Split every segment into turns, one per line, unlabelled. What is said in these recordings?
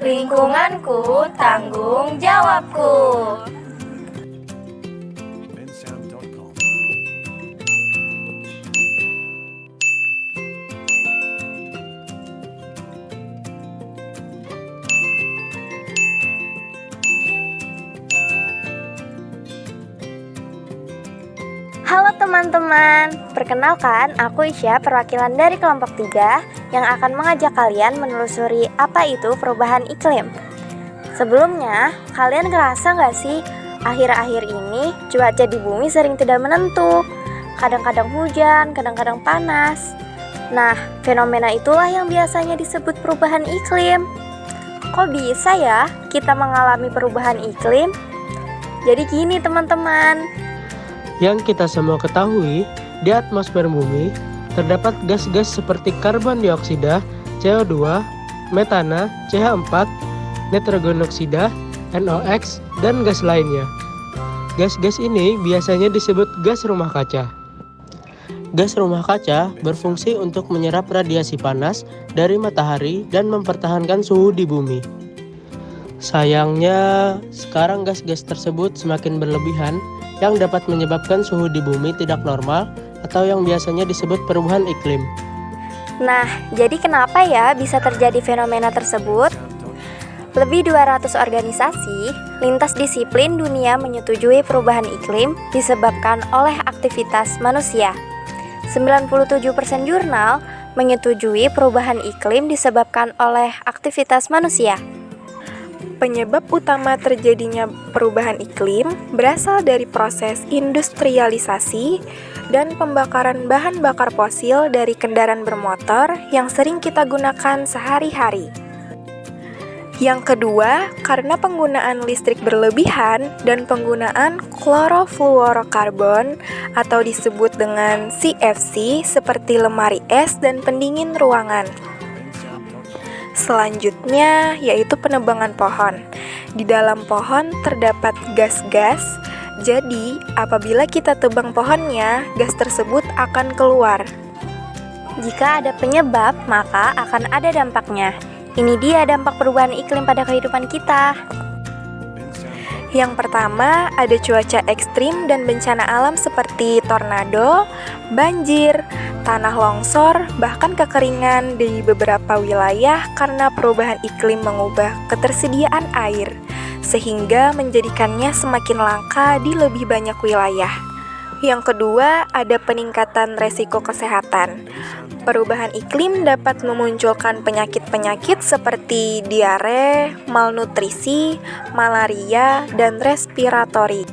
Lingkunganku tanggung jawabku.
Halo teman-teman, perkenalkan aku Isya, perwakilan dari kelompok 3 yang akan mengajak kalian menelusuri apa itu perubahan iklim. Sebelumnya, kalian ngerasa nggak sih akhir-akhir ini cuaca di bumi sering tidak menentu, kadang-kadang hujan, kadang-kadang panas. Nah, fenomena itulah yang biasanya disebut perubahan iklim. Kok bisa ya kita mengalami perubahan iklim? Jadi gini teman-teman,
yang kita semua ketahui, di atmosfer bumi terdapat gas-gas seperti karbon dioksida, CO2, metana, CH4, nitrogenoksida, NOx, dan gas lainnya. Gas-gas ini biasanya disebut gas rumah kaca. Gas rumah kaca berfungsi untuk menyerap radiasi panas dari matahari dan mempertahankan suhu di bumi. Sayangnya, sekarang gas-gas tersebut semakin berlebihan yang dapat menyebabkan suhu di bumi tidak normal atau yang biasanya disebut perubahan iklim.
Nah, jadi kenapa ya bisa terjadi fenomena tersebut? Lebih 200 organisasi lintas disiplin dunia menyetujui perubahan iklim disebabkan oleh aktivitas manusia. 97% jurnal menyetujui perubahan iklim disebabkan oleh aktivitas manusia.
Penyebab utama terjadinya perubahan iklim berasal dari proses industrialisasi dan pembakaran bahan bakar fosil dari kendaraan bermotor yang sering kita gunakan sehari-hari. Yang kedua, karena penggunaan listrik berlebihan dan penggunaan klorofluorokarbon atau disebut dengan CFC seperti lemari es dan pendingin ruangan. Selanjutnya yaitu penebangan pohon. Di dalam pohon terdapat gas-gas, jadi apabila kita tebang pohonnya, gas tersebut akan keluar.
Jika ada penyebab, maka akan ada dampaknya. Ini dia dampak perubahan iklim pada kehidupan kita.
Yang pertama, ada cuaca ekstrim dan bencana alam seperti tornado, banjir, tanah longsor, bahkan kekeringan di beberapa wilayah karena perubahan iklim mengubah ketersediaan air, sehingga menjadikannya semakin langka di lebih banyak wilayah. Yang kedua, ada peningkatan resiko kesehatan. Perubahan iklim dapat memunculkan penyakit-penyakit seperti diare, malnutrisi, malaria, dan respiratori.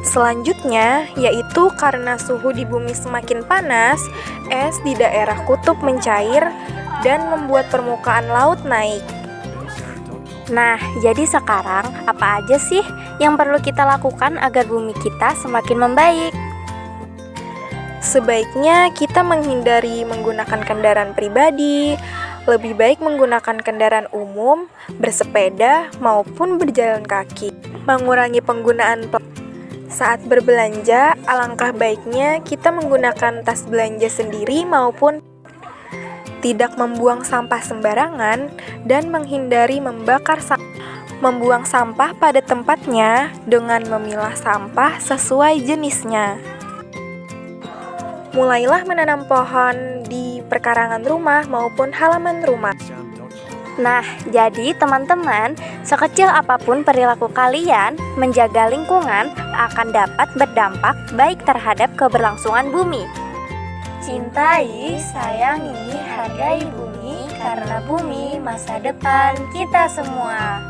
Selanjutnya, yaitu karena suhu di bumi semakin panas, es di daerah kutub mencair dan membuat permukaan laut naik.
Nah, jadi sekarang apa aja sih yang perlu kita lakukan agar bumi kita semakin membaik?
Sebaiknya kita menghindari menggunakan kendaraan pribadi, lebih baik menggunakan kendaraan umum, bersepeda, maupun berjalan kaki. Mengurangi penggunaan saat berbelanja, alangkah baiknya kita menggunakan tas belanja sendiri maupun tidak membuang sampah sembarangan dan menghindari membuang sampah pada tempatnya dengan memilah sampah sesuai jenisnya. Mulailah menanam pohon di perkarangan rumah maupun halaman rumah.
Nah, jadi teman-teman, sekecil apapun perilaku kalian, menjaga lingkungan akan dapat berdampak baik terhadap keberlangsungan bumi.
Cintai, sayangi, hargai bumi, karena bumi masa depan kita semua.